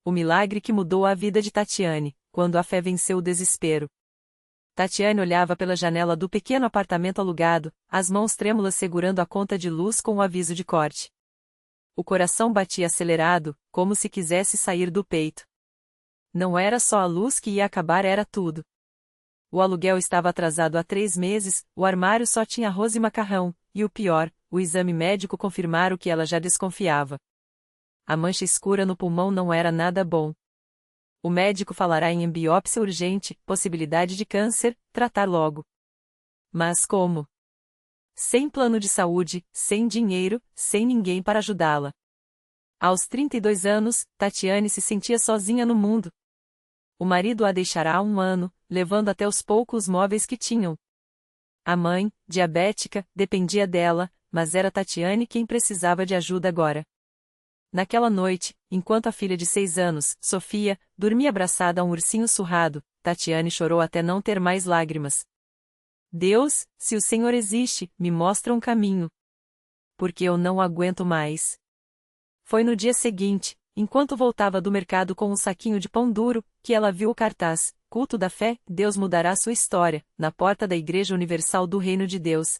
O milagre que mudou a vida de Tatiane, quando a fé venceu o desespero. Tatiane olhava pela janela do pequeno apartamento alugado, as mãos trêmulas segurando a conta de luz com o aviso de corte. O coração batia acelerado, como se quisesse sair do peito. Não era só a luz que ia acabar, era tudo. O aluguel estava atrasado há 3 meses, o armário só tinha arroz e macarrão, e o pior, o exame médico confirmara o que ela já desconfiava. A mancha escura no pulmão não era nada bom. O médico falará em biópsia urgente, possibilidade de câncer, tratar logo. Mas como? Sem plano de saúde, sem dinheiro, sem ninguém para ajudá-la. Aos 32 anos, Tatiane se sentia sozinha no mundo. O marido a deixará há 1 ano, levando até os poucos móveis que tinham. A mãe, diabética, dependia dela, mas era Tatiane quem precisava de ajuda agora. Naquela noite, enquanto a filha de 6 anos, Sofia, dormia abraçada a um ursinho surrado, Tatiane chorou até não ter mais lágrimas. Deus, se o Senhor existe, me mostra um caminho. Porque eu não aguento mais. Foi no dia seguinte, enquanto voltava do mercado com um saquinho de pão duro, que ela viu o cartaz, Culto da Fé, Deus mudará sua história, na porta da Igreja Universal do Reino de Deus.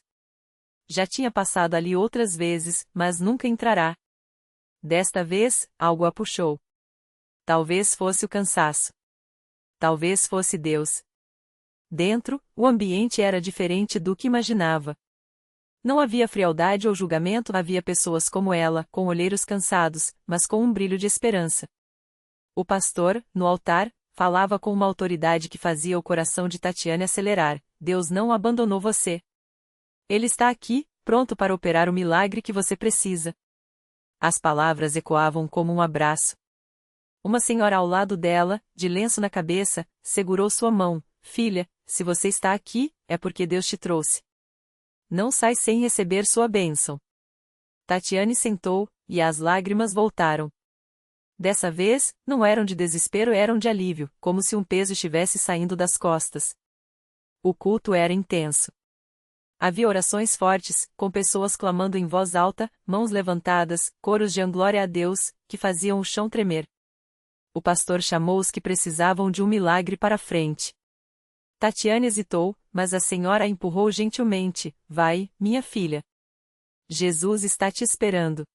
Já tinha passado ali outras vezes, mas nunca entrará. Desta vez, algo a puxou. Talvez fosse o cansaço. Talvez fosse Deus. Dentro, o ambiente era diferente do que imaginava. Não havia frialdade ou julgamento, havia pessoas como ela, com olheiros cansados, mas com um brilho de esperança. O pastor, no altar, falava com uma autoridade que fazia o coração de Tatiane acelerar. Deus não abandonou você. Ele está aqui, pronto para operar o milagre que você precisa. As palavras ecoavam como um abraço. Uma senhora ao lado dela, de lenço na cabeça, segurou sua mão. Filha, se você está aqui, é porque Deus te trouxe. Não sai sem receber sua bênção. Tatiane sentou, e as lágrimas voltaram. Dessa vez, não eram de desespero, eram de alívio, como se um peso estivesse saindo das costas. O culto era intenso. Havia orações fortes, com pessoas clamando em voz alta, mãos levantadas, coros de glória a Deus, que faziam o chão tremer. O pastor chamou os que precisavam de um milagre para a frente. Tatiane hesitou, mas a senhora a empurrou gentilmente. Vai, minha filha. Jesus está te esperando.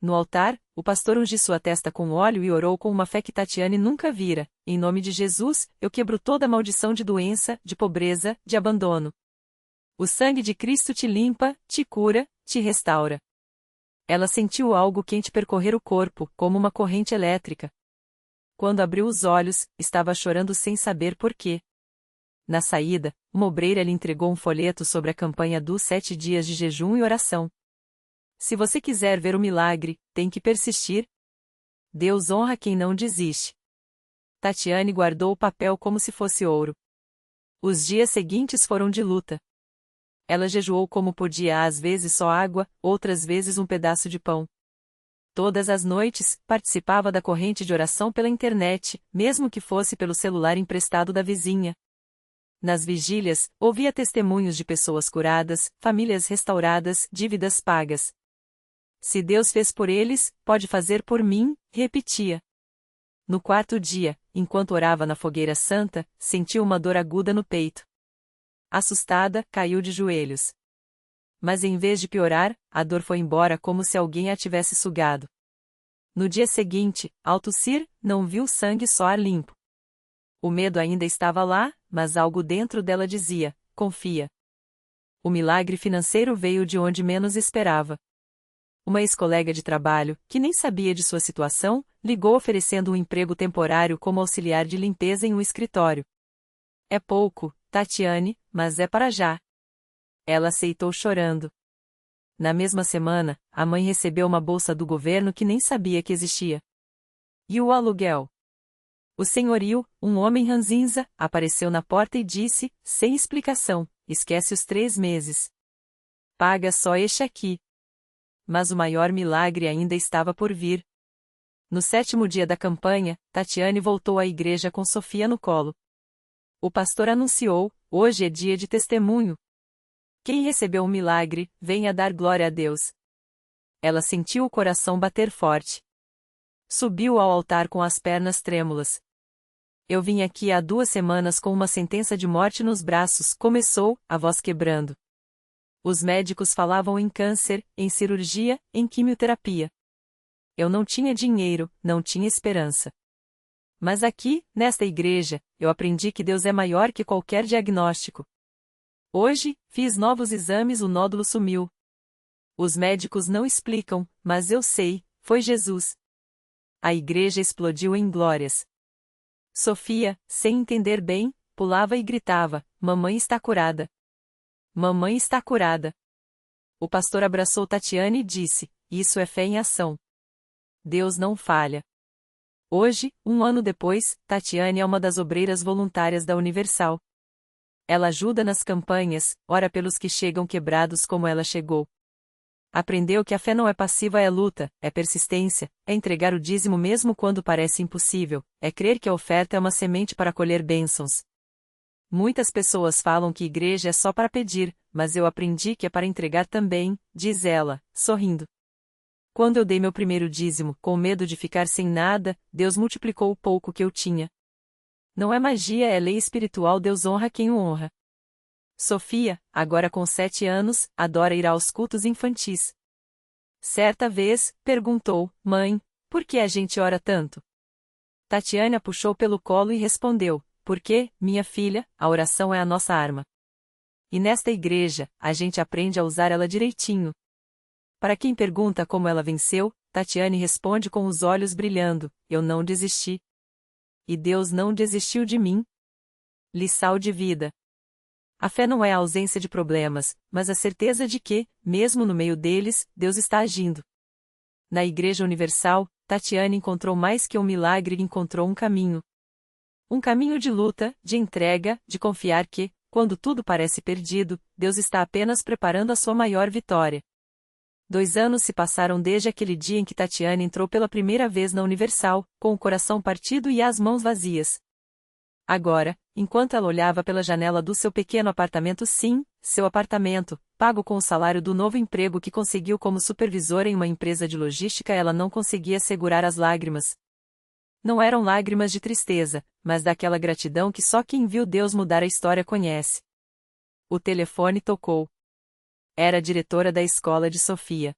No altar, o pastor ungiu sua testa com óleo e orou com uma fé que Tatiane nunca vira. Em nome de Jesus, eu quebro toda maldição de doença, de pobreza, de abandono. O sangue de Cristo te limpa, te cura, te restaura. Ela sentiu algo quente percorrer o corpo, como uma corrente elétrica. Quando abriu os olhos, estava chorando sem saber por quê. Na saída, uma obreira lhe entregou um folheto sobre a campanha dos 7 dias de jejum e oração. Se você quiser ver o milagre, tem que persistir. Deus honra quem não desiste. Tatiane guardou o papel como se fosse ouro. Os dias seguintes foram de luta. Ela jejuou como podia, às vezes só água, outras vezes um pedaço de pão. Todas as noites, participava da corrente de oração pela internet, mesmo que fosse pelo celular emprestado da vizinha. Nas vigílias, ouvia testemunhos de pessoas curadas, famílias restauradas, dívidas pagas. Se Deus fez por eles, pode fazer por mim, repetia. No 4º dia, enquanto orava na fogueira santa, sentiu uma dor aguda no peito. Assustada, caiu de joelhos. Mas em vez de piorar, a dor foi embora como se alguém a tivesse sugado. No dia seguinte, ao tossir, não viu sangue, só ar limpo. O medo ainda estava lá, mas algo dentro dela dizia: confia. O milagre financeiro veio de onde menos esperava. Uma ex-colega de trabalho, que nem sabia de sua situação, ligou oferecendo um emprego temporário como auxiliar de limpeza em um escritório. É pouco, Tatiane, mas é para já. Ela aceitou chorando. Na mesma semana, a mãe recebeu uma bolsa do governo que nem sabia que existia. E o aluguel? O senhorio, um homem ranzinza, apareceu na porta e disse, sem explicação: esquece os 3 meses. Paga só este aqui. Mas o maior milagre ainda estava por vir. No 7º dia da campanha, Tatiane voltou à igreja com Sofia no colo. O pastor anunciou: hoje é dia de testemunho. Quem recebeu um milagre, venha dar glória a Deus. Ela sentiu o coração bater forte. Subiu ao altar com as pernas trêmulas. Eu vim aqui há 2 semanas com uma sentença de morte nos braços, começou, a voz quebrando. Os médicos falavam em câncer, em cirurgia, em quimioterapia. Eu não tinha dinheiro, não tinha esperança. Mas aqui, nesta igreja, eu aprendi que Deus é maior que qualquer diagnóstico. Hoje, fiz novos exames, o nódulo sumiu. Os médicos não explicam, mas eu sei, foi Jesus. A igreja explodiu em glórias. Sofia, sem entender bem, pulava e gritava: Mamãe está curada. Mamãe está curada. O pastor abraçou Tatiane e disse: Isso é fé em ação. Deus não falha. Hoje, 1 ano depois, Tatiane é uma das obreiras voluntárias da Universal. Ela ajuda nas campanhas, ora pelos que chegam quebrados como ela chegou. Aprendeu que a fé não é passiva, é luta, é persistência, é entregar o dízimo mesmo quando parece impossível, é crer que a oferta é uma semente para colher bênçãos. Muitas pessoas falam que igreja é só para pedir, mas eu aprendi que é para entregar também, diz ela, sorrindo. Quando eu dei meu primeiro dízimo, com medo de ficar sem nada, Deus multiplicou o pouco que eu tinha. Não é magia, é lei espiritual, Deus honra quem o honra. Sofia, agora com 7 anos, adora ir aos cultos infantis. Certa vez, perguntou: Mãe, por que a gente ora tanto? Tatiana puxou pelo colo e respondeu: Porque, minha filha, a oração é a nossa arma. E nesta igreja, a gente aprende a usar ela direitinho. Para quem pergunta como ela venceu, Tatiane responde com os olhos brilhando: Eu não desisti. E Deus não desistiu de mim. Lição de vida. A fé não é a ausência de problemas, mas a certeza de que, mesmo no meio deles, Deus está agindo. Na Igreja Universal, Tatiane encontrou mais que um milagre, encontrou um caminho. Um caminho de luta, de entrega, de confiar que, quando tudo parece perdido, Deus está apenas preparando a sua maior vitória. 2 anos se passaram desde aquele dia em que Tatiane entrou pela primeira vez na Universal, com o coração partido e as mãos vazias. Agora, enquanto ela olhava pela janela do seu pequeno apartamento, sim, seu apartamento, pago com o salário do novo emprego que conseguiu como supervisora em uma empresa de logística, ela não conseguia segurar as lágrimas. Não eram lágrimas de tristeza, mas daquela gratidão que só quem viu Deus mudar a história conhece. O telefone tocou. Era a diretora da escola de Sofia.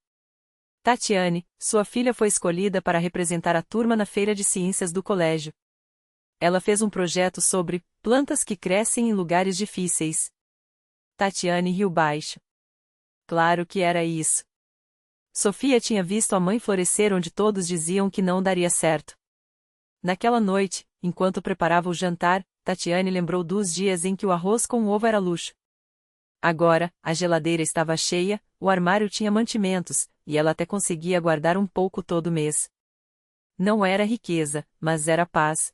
Tatiane, sua filha foi escolhida para representar a turma na feira de ciências do colégio. Ela fez um projeto sobre plantas que crescem em lugares difíceis. Tatiane riu baixo. Claro que era isso. Sofia tinha visto a mãe florescer onde todos diziam que não daria certo. Naquela noite, enquanto preparava o jantar, Tatiane lembrou dos dias em que o arroz com ovo era luxo. Agora, a geladeira estava cheia, o armário tinha mantimentos, e ela até conseguia guardar um pouco todo mês. Não era riqueza, mas era paz.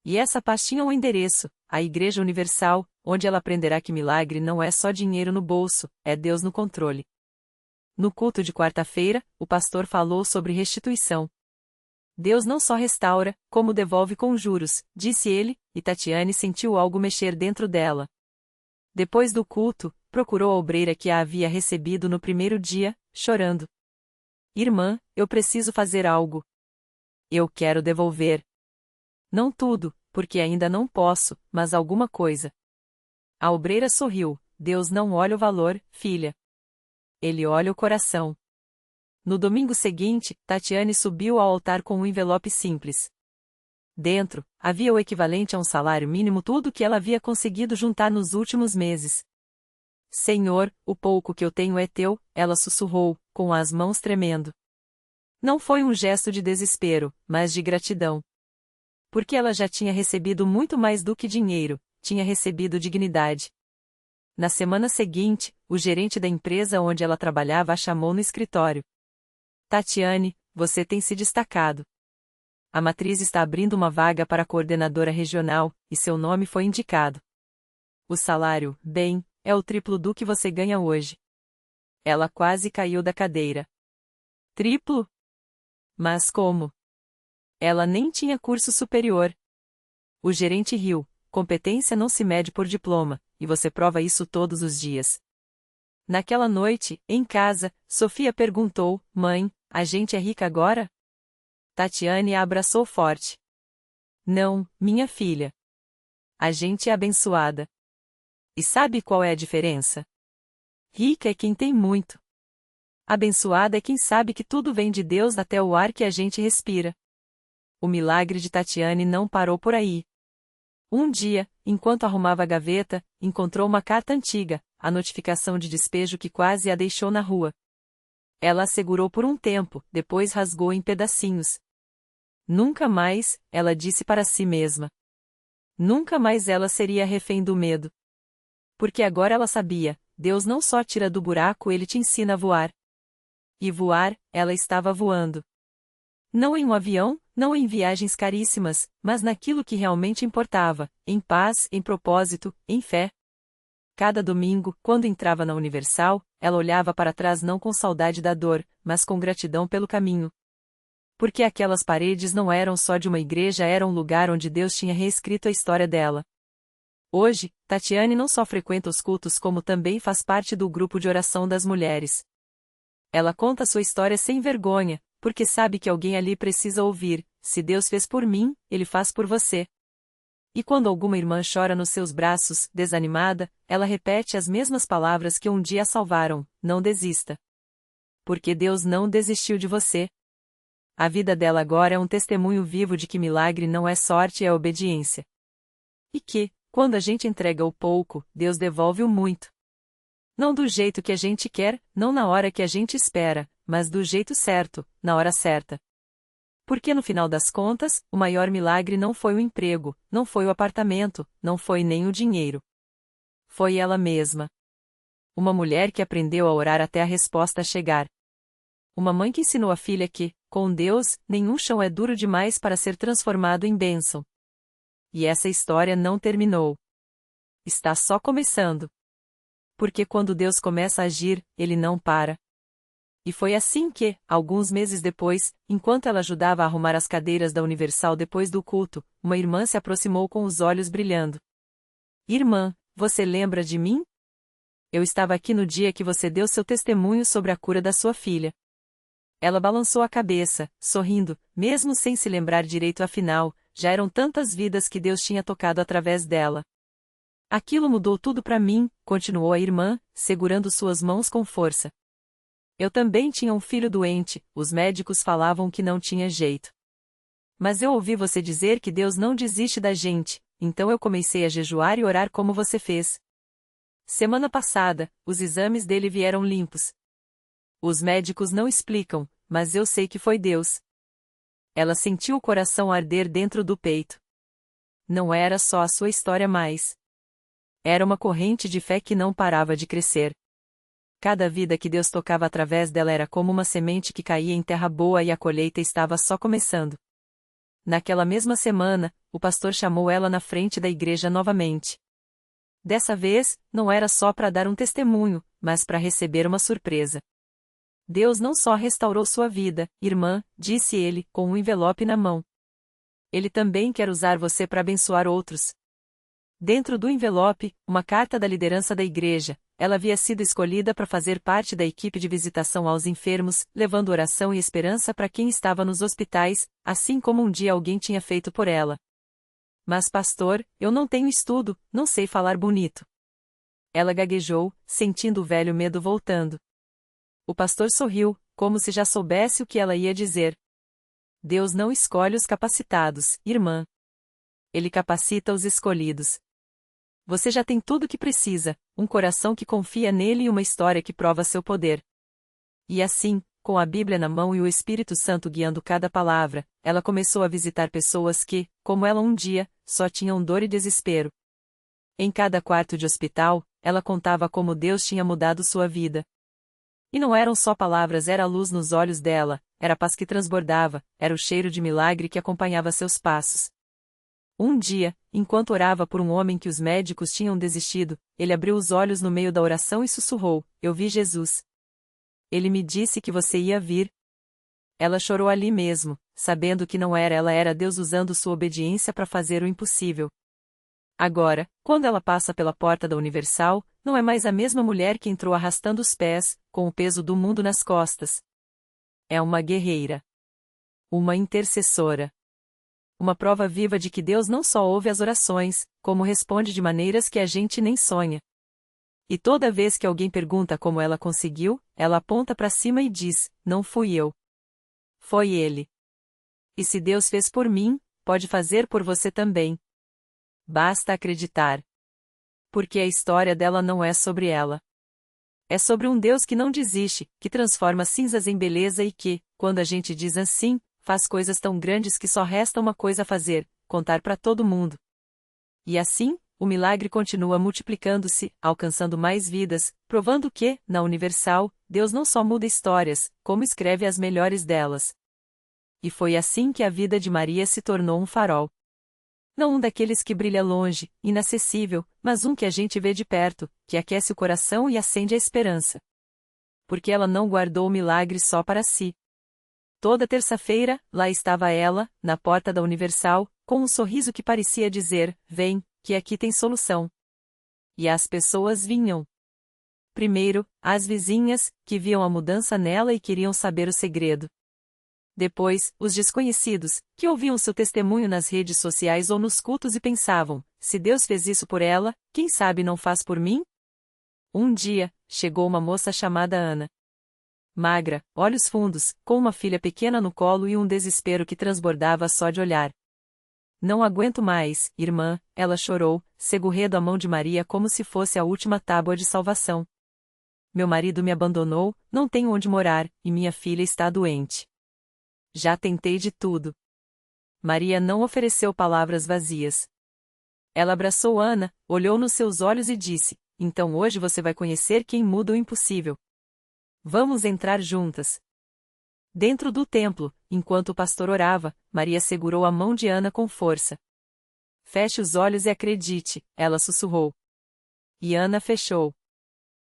E essa paz tinha um endereço, a Igreja Universal, onde ela aprenderá que milagre não é só dinheiro no bolso, é Deus no controle. No culto de quarta-feira, o pastor falou sobre restituição. Deus não só restaura, como devolve com juros, disse ele, e Tatiane sentiu algo mexer dentro dela. Depois do culto, procurou a obreira que a havia recebido no primeiro dia, chorando. Irmã, eu preciso fazer algo. Eu quero devolver. Não tudo, porque ainda não posso, mas alguma coisa. A obreira sorriu. Deus não olha o valor, filha. Ele olha o coração. No domingo seguinte, Tatiane subiu ao altar com um envelope simples. Dentro, havia o equivalente a um salário mínimo, tudo que ela havia conseguido juntar nos últimos meses. Senhor, o pouco que eu tenho é teu, ela sussurrou, com as mãos tremendo. Não foi um gesto de desespero, mas de gratidão. Porque ela já tinha recebido muito mais do que dinheiro, tinha recebido dignidade. Na semana seguinte, o gerente da empresa onde ela trabalhava a chamou no escritório. Tatiane, você tem se destacado. A matriz está abrindo uma vaga para coordenadora regional, e seu nome foi indicado. O salário, bem, é o triplo do que você ganha hoje. Ela quase caiu da cadeira. Triplo? Mas como? Ela nem tinha curso superior. O gerente riu. Competência não se mede por diploma, e você prova isso todos os dias. Naquela noite, em casa, Sofia perguntou: Mãe, a gente é rica agora? Tatiane a abraçou forte. Não, minha filha. A gente é abençoada. E sabe qual é a diferença? Rica é quem tem muito. Abençoada é quem sabe que tudo vem de Deus até o ar que a gente respira. O milagre de Tatiane não parou por aí. Um dia, enquanto arrumava a gaveta, encontrou uma carta antiga, a notificação de despejo que quase a deixou na rua. Ela a segurou por um tempo, depois rasgou em pedacinhos. Nunca mais, ela disse para si mesma. Nunca mais ela seria refém do medo. Porque agora ela sabia, Deus não só tira do buraco, ele te ensina a voar. E voar, ela estava voando. Não em um avião, não em viagens caríssimas, mas naquilo que realmente importava, em paz, em propósito, em fé. Cada domingo, quando entrava na Universal, ela olhava para trás não com saudade da dor, mas com gratidão pelo caminho. Porque aquelas paredes não eram só de uma igreja, era um lugar onde Deus tinha reescrito a história dela. Hoje, Tatiane não só frequenta os cultos como também faz parte do grupo de oração das mulheres. Ela conta sua história sem vergonha, porque sabe que alguém ali precisa ouvir: se Deus fez por mim, Ele faz por você. E quando alguma irmã chora nos seus braços, desanimada, ela repete as mesmas palavras que um dia a salvaram: não desista. Porque Deus não desistiu de você. A vida dela agora é um testemunho vivo de que milagre não é sorte, é obediência. E que, quando a gente entrega o pouco, Deus devolve o muito. Não do jeito que a gente quer, não na hora que a gente espera, mas do jeito certo, na hora certa. Porque no final das contas, o maior milagre não foi o emprego, não foi o apartamento, não foi nem o dinheiro. Foi ela mesma. Uma mulher que aprendeu a orar até a resposta chegar. Uma mãe que ensinou a filha que, com Deus, nenhum chão é duro demais para ser transformado em bênção. E essa história não terminou. Está só começando. Porque quando Deus começa a agir, Ele não para. E foi assim que, alguns meses depois, enquanto ela ajudava a arrumar as cadeiras da Universal depois do culto, uma irmã se aproximou com os olhos brilhando. Irmã, você lembra de mim? Eu estava aqui no dia que você deu seu testemunho sobre a cura da sua filha. Ela balançou a cabeça, sorrindo, mesmo sem se lembrar direito, afinal, já eram tantas vidas que Deus tinha tocado através dela. Aquilo mudou tudo para mim, continuou a irmã, segurando suas mãos com força. Eu também tinha um filho doente, os médicos falavam que não tinha jeito. Mas eu ouvi você dizer que Deus não desiste da gente, então eu comecei a jejuar e orar como você fez. Semana passada, os exames dele vieram limpos. Os médicos não explicam, mas eu sei que foi Deus. Ela sentiu o coração arder dentro do peito. Não era só a sua história mais. Era uma corrente de fé que não parava de crescer. Cada vida que Deus tocava através dela era como uma semente que caía em terra boa e a colheita estava só começando. Naquela mesma semana, o pastor chamou ela na frente da igreja novamente. Dessa vez, não era só para dar um testemunho, mas para receber uma surpresa. Deus não só restaurou sua vida, irmã, disse ele, com um envelope na mão. Ele também quer usar você para abençoar outros. Dentro do envelope, uma carta da liderança da igreja. Ela havia sido escolhida para fazer parte da equipe de visitação aos enfermos, levando oração e esperança para quem estava nos hospitais, assim como um dia alguém tinha feito por ela. Mas pastor, eu não tenho estudo, não sei falar bonito. Ela gaguejou, sentindo o velho medo voltando. O pastor sorriu, como se já soubesse o que ela ia dizer. Deus não escolhe os capacitados, irmã. Ele capacita os escolhidos. Você já tem tudo o que precisa, um coração que confia nele e uma história que prova seu poder. E assim, com a Bíblia na mão e o Espírito Santo guiando cada palavra, ela começou a visitar pessoas que, como ela um dia, só tinham dor e desespero. Em cada quarto de hospital, ela contava como Deus tinha mudado sua vida. E não eram só palavras, era a luz nos olhos dela, era a paz que transbordava, era o cheiro de milagre que acompanhava seus passos. Um dia, enquanto orava por um homem que os médicos tinham desistido, ele abriu os olhos no meio da oração e sussurrou: eu vi Jesus. Ele me disse que você ia vir. Ela chorou ali mesmo, sabendo que não era ela, era Deus usando sua obediência para fazer o impossível. Agora, quando ela passa pela porta da Universal, não é mais a mesma mulher que entrou arrastando os pés, com o peso do mundo nas costas. É uma guerreira. Uma intercessora. Uma prova viva de que Deus não só ouve as orações, como responde de maneiras que a gente nem sonha. E toda vez que alguém pergunta como ela conseguiu, ela aponta para cima e diz: não fui eu. Foi ele. E se Deus fez por mim, pode fazer por você também. Basta acreditar. Porque a história dela não é sobre ela. É sobre um Deus que não desiste, que transforma cinzas em beleza e que, quando a gente diz assim, faz coisas tão grandes que só resta uma coisa a fazer: contar para todo mundo. E assim, o milagre continua multiplicando-se, alcançando mais vidas, provando que, na Universal, Deus não só muda histórias, como escreve as melhores delas. E foi assim que a vida de Maria se tornou um farol. Não um daqueles que brilha longe, inacessível, mas um que a gente vê de perto, que aquece o coração e acende a esperança. Porque ela não guardou o milagre só para si. Toda terça-feira, lá estava ela, na porta da Universal, com um sorriso que parecia dizer: vem, que aqui tem solução. E as pessoas vinham. Primeiro, as vizinhas, que viam a mudança nela e queriam saber o segredo. Depois, os desconhecidos, que ouviam seu testemunho nas redes sociais ou nos cultos e pensavam: se Deus fez isso por ela, quem sabe não faz por mim? Um dia, chegou uma moça chamada Ana. Magra, olhos fundos, com uma filha pequena no colo e um desespero que transbordava só de olhar. Não aguento mais, irmã, ela chorou, segurando a mão de Maria como se fosse a última tábua de salvação. Meu marido me abandonou, não tenho onde morar, e minha filha está doente. Já tentei de tudo. Maria não ofereceu palavras vazias. Ela abraçou Ana, olhou nos seus olhos e disse: então hoje você vai conhecer quem muda o impossível. Vamos entrar juntas. Dentro do templo, enquanto o pastor orava, Maria segurou a mão de Ana com força. Feche os olhos e acredite, ela sussurrou. E Ana fechou.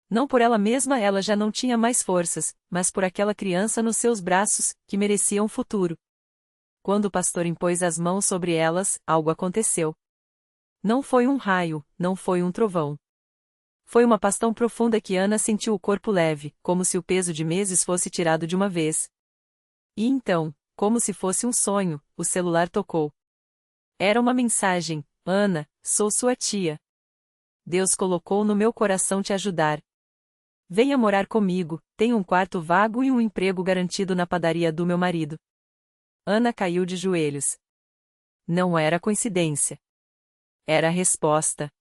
Não por ela mesma, ela já não tinha mais forças, mas por aquela criança nos seus braços, que merecia um futuro. Quando o pastor impôs as mãos sobre elas, algo aconteceu. Não foi um raio, não foi um trovão. Foi uma paz tão profunda que Ana sentiu o corpo leve, como se o peso de meses fosse tirado de uma vez. E então, como se fosse um sonho, o celular tocou. Era uma mensagem: Ana, sou sua tia. Deus colocou no meu coração te ajudar. Venha morar comigo, tenho um quarto vago e um emprego garantido na padaria do meu marido. Ana caiu de joelhos. Não era coincidência. Era a resposta.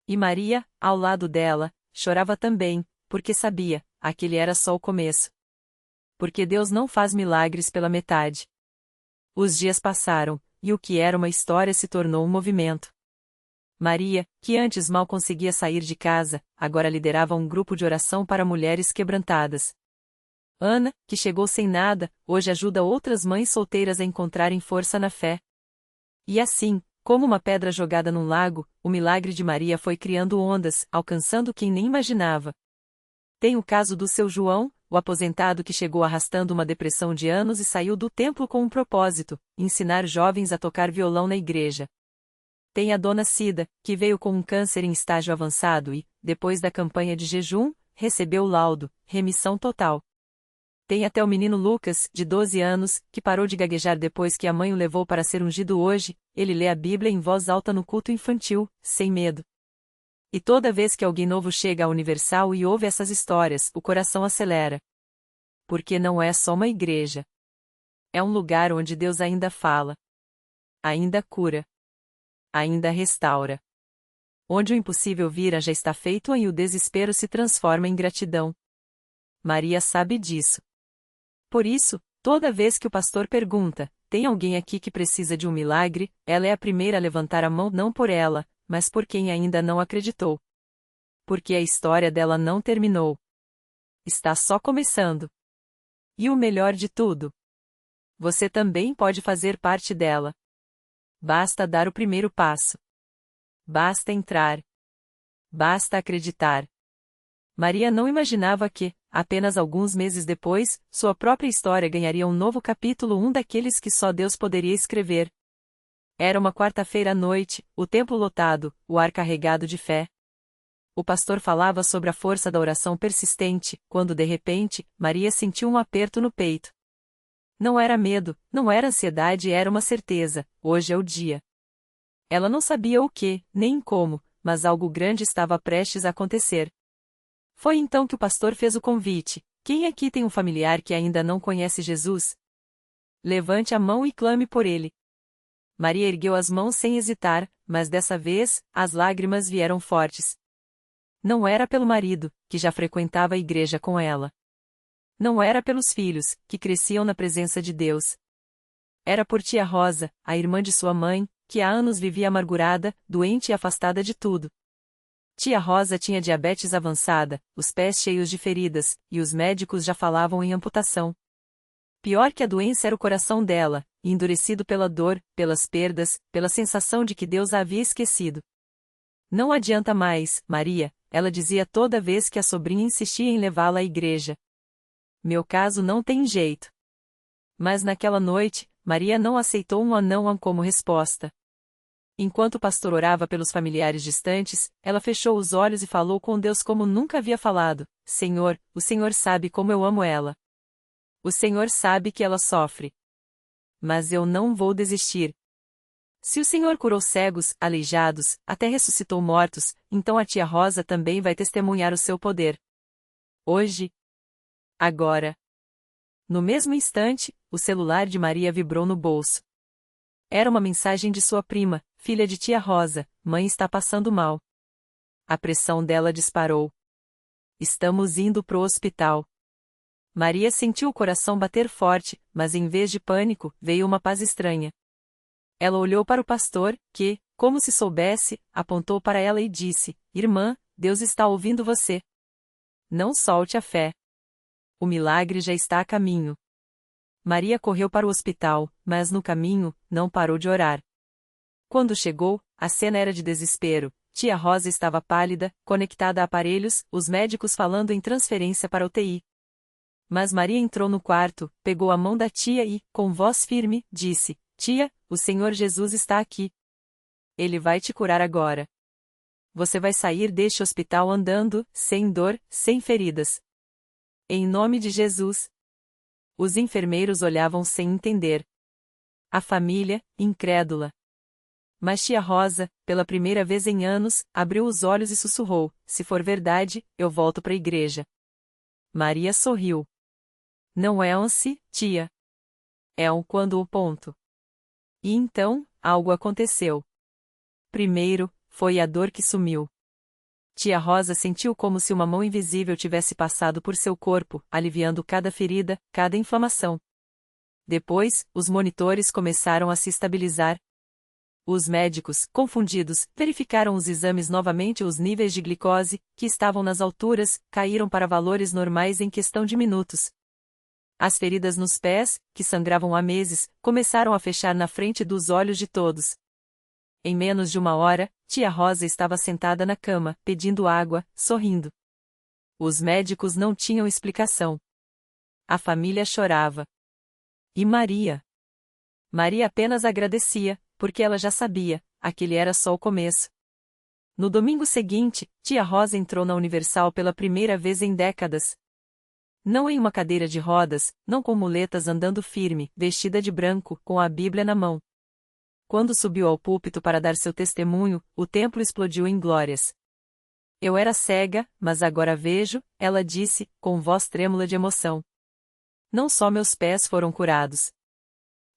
E Maria, ao lado dela, chorava também, porque sabia, aquele era só o começo. Porque Deus não faz milagres pela metade. Os dias passaram, e o que era uma história se tornou um movimento. Maria, que antes mal conseguia sair de casa, agora liderava um grupo de oração para mulheres quebrantadas. Ana, que chegou sem nada, hoje ajuda outras mães solteiras a encontrarem força na fé. E assim, como uma pedra jogada num lago, o milagre de Maria foi criando ondas, alcançando quem nem imaginava. Tem o caso do seu João, o aposentado que chegou arrastando uma depressão de anos e saiu do templo com um propósito: ensinar jovens a tocar violão na igreja. Tem a dona Cida, que veio com um câncer em estágio avançado e, depois da campanha de jejum, recebeu o laudo: remissão total. Tem até o menino Lucas, de 12 anos, que parou de gaguejar depois que a mãe o levou para ser ungido hoje. Ele lê a Bíblia em voz alta no culto infantil, sem medo. E toda vez que alguém novo chega à Universal e ouve essas histórias, o coração acelera. Porque não é só uma igreja. É um lugar onde Deus ainda fala. Ainda cura. Ainda restaura. Onde o impossível vira já está feito e o desespero se transforma em gratidão. Maria sabe disso. Por isso, toda vez que o pastor pergunta: tem alguém aqui que precisa de um milagre? Ela é a primeira a levantar a mão, não por ela, mas por quem ainda não acreditou. Porque a história dela não terminou. Está só começando. E o melhor de tudo: você também pode fazer parte dela. Basta dar o primeiro passo. Basta entrar. Basta acreditar. Maria não imaginava que, apenas alguns meses depois, sua própria história ganharia um novo capítulo, um daqueles que só Deus poderia escrever. Era uma quarta-feira à noite, o templo lotado, o ar carregado de fé. O pastor falava sobre a força da oração persistente, quando de repente, Maria sentiu um aperto no peito. Não era medo, não era ansiedade, era uma certeza: hoje é o dia. Ela não sabia o que, nem como, mas algo grande estava prestes a acontecer. Foi então que o pastor fez o convite: quem aqui tem um familiar que ainda não conhece Jesus? Levante a mão e clame por ele. Maria ergueu as mãos sem hesitar, mas dessa vez, as lágrimas vieram fortes. Não era pelo marido, que já frequentava a igreja com ela. Não era pelos filhos, que cresciam na presença de Deus. Era por tia Rosa, a irmã de sua mãe, que há anos vivia amargurada, doente e afastada de tudo. Tia Rosa tinha diabetes avançada, os pés cheios de feridas, e os médicos já falavam em amputação. Pior que a doença era o coração dela, endurecido pela dor, pelas perdas, pela sensação de que Deus a havia esquecido. Não adianta mais, Maria, ela dizia toda vez que a sobrinha insistia em levá-la à igreja. Meu caso não tem jeito. Mas naquela noite, Maria não aceitou um não como resposta. Enquanto o pastor orava pelos familiares distantes, ela fechou os olhos e falou com Deus como nunca havia falado: Senhor, o Senhor sabe como eu amo ela. O Senhor sabe que ela sofre. Mas eu não vou desistir. Se o Senhor curou cegos, aleijados, até ressuscitou mortos, então a tia Rosa também vai testemunhar o seu poder. Hoje. Agora. No mesmo instante, o celular de Maria vibrou no bolso. Era uma mensagem de sua prima, filha de tia Rosa: mãe está passando mal. A pressão dela disparou. Estamos indo pro hospital. Maria sentiu o coração bater forte, mas em vez de pânico, veio uma paz estranha. Ela olhou para o pastor, que, como se soubesse, apontou para ela e disse: Irmã, Deus está ouvindo você. Não solte a fé. O milagre já está a caminho. Maria correu para o hospital, mas no caminho, não parou de orar. Quando chegou, a cena era de desespero. Tia Rosa estava pálida, conectada a aparelhos, os médicos falando em transferência para a UTI. Mas Maria entrou no quarto, pegou a mão da tia e, com voz firme, disse: Tia, o Senhor Jesus está aqui. Ele vai te curar agora. Você vai sair deste hospital andando, sem dor, sem feridas. Em nome de Jesus. Os enfermeiros olhavam sem entender. A família, incrédula. Mas tia Rosa, pela primeira vez em anos, abriu os olhos e sussurrou: Se for verdade, eu volto para a igreja. Maria sorriu. Não é um se, tia. É um quando o ponto. E então, algo aconteceu. Primeiro, foi a dor que sumiu. Tia Rosa sentiu como se uma mão invisível tivesse passado por seu corpo, aliviando cada ferida, cada inflamação. Depois, os monitores começaram a se estabilizar. Os médicos, confundidos, verificaram os exames novamente e os níveis de glicose, que estavam nas alturas, caíram para valores normais em questão de minutos. As feridas nos pés, que sangravam há meses, começaram a fechar na frente dos olhos de todos. Em menos de uma hora, tia Rosa estava sentada na cama, pedindo água, sorrindo. Os médicos não tinham explicação. A família chorava. E Maria? Maria apenas agradecia, porque ela já sabia, aquele era só o começo. No domingo seguinte, tia Rosa entrou na Universal pela primeira vez em décadas. Não em uma cadeira de rodas, não com muletas andando firme, vestida de branco, com a Bíblia na mão. Quando subiu ao púlpito para dar seu testemunho, o templo explodiu em glórias. Eu era cega, mas agora vejo, ela disse, com voz trêmula de emoção. Não só meus pés foram curados.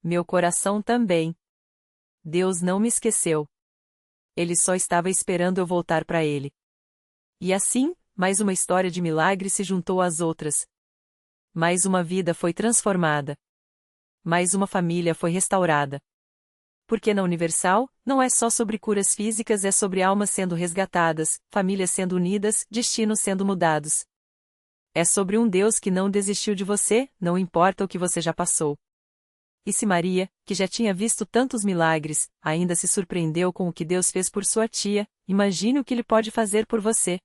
Meu coração também. Deus não me esqueceu. Ele só estava esperando eu voltar para ele. E assim, mais uma história de milagre se juntou às outras. Mais uma vida foi transformada. Mais uma família foi restaurada. Porque na Universal, não é só sobre curas físicas, é sobre almas sendo resgatadas, famílias sendo unidas, destinos sendo mudados. É sobre um Deus que não desistiu de você, não importa o que você já passou. E se Maria, que já tinha visto tantos milagres, ainda se surpreendeu com o que Deus fez por sua tia, imagine o que Ele pode fazer por você.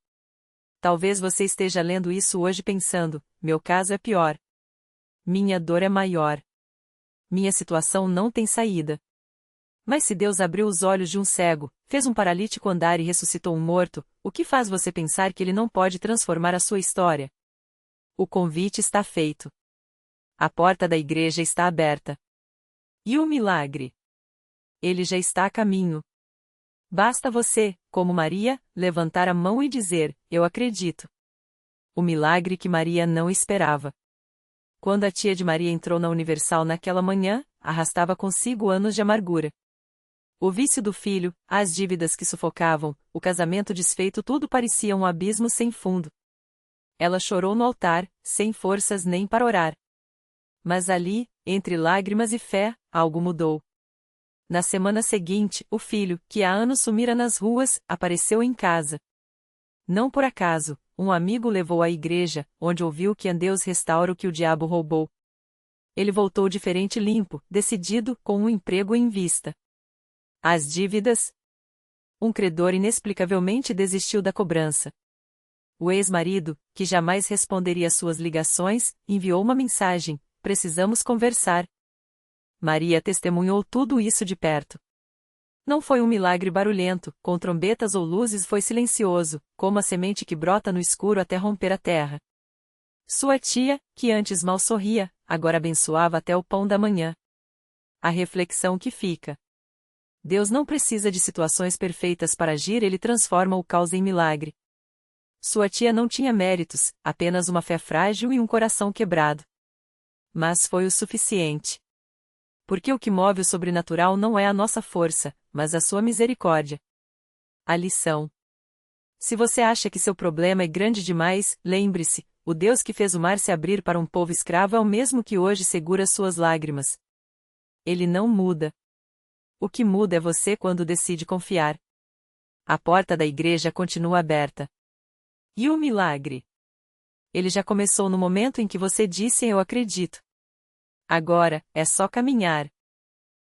Talvez você esteja lendo isso hoje pensando: meu caso é pior. Minha dor é maior. Minha situação não tem saída. Mas se Deus abriu os olhos de um cego, fez um paralítico andar e ressuscitou um morto, o que faz você pensar que Ele não pode transformar a sua história? O convite está feito. A porta da igreja está aberta. E o milagre? Ele já está a caminho. Basta você, como Maria, levantar a mão e dizer: eu acredito. O milagre que Maria não esperava. Quando a tia de Maria entrou na Universal naquela manhã, arrastava consigo anos de amargura. O vício do filho, as dívidas que sufocavam, o casamento desfeito, tudo parecia um abismo sem fundo. Ela chorou no altar, sem forças nem para orar. Mas ali, entre lágrimas e fé, algo mudou. Na semana seguinte, o filho, que há anos sumira nas ruas, apareceu em casa. Não por acaso, um amigo o levou à igreja, onde ouviu que Deus restaura o que o diabo roubou. Ele voltou diferente, limpo, decidido, com um emprego em vista. As dívidas? Um credor inexplicavelmente desistiu da cobrança. O ex-marido, que jamais responderia suas ligações, enviou uma mensagem: precisamos conversar. Maria testemunhou tudo isso de perto. Não foi um milagre barulhento, com trombetas ou luzes, foi silencioso, como a semente que brota no escuro até romper a terra. Sua tia, que antes mal sorria, agora abençoava até o pão da manhã. A reflexão que fica: Deus não precisa de situações perfeitas para agir, ele transforma o caos em milagre. Sua tia não tinha méritos, apenas uma fé frágil e um coração quebrado. Mas foi o suficiente. Porque o que move o sobrenatural não é a nossa força, mas a sua misericórdia. A lição: se você acha que seu problema é grande demais, lembre-se, o Deus que fez o mar se abrir para um povo escravo é o mesmo que hoje segura suas lágrimas. Ele não muda. O que muda é você quando decide confiar. A porta da igreja continua aberta. E o milagre? Ele já começou no momento em que você disse: eu acredito. Agora, é só caminhar.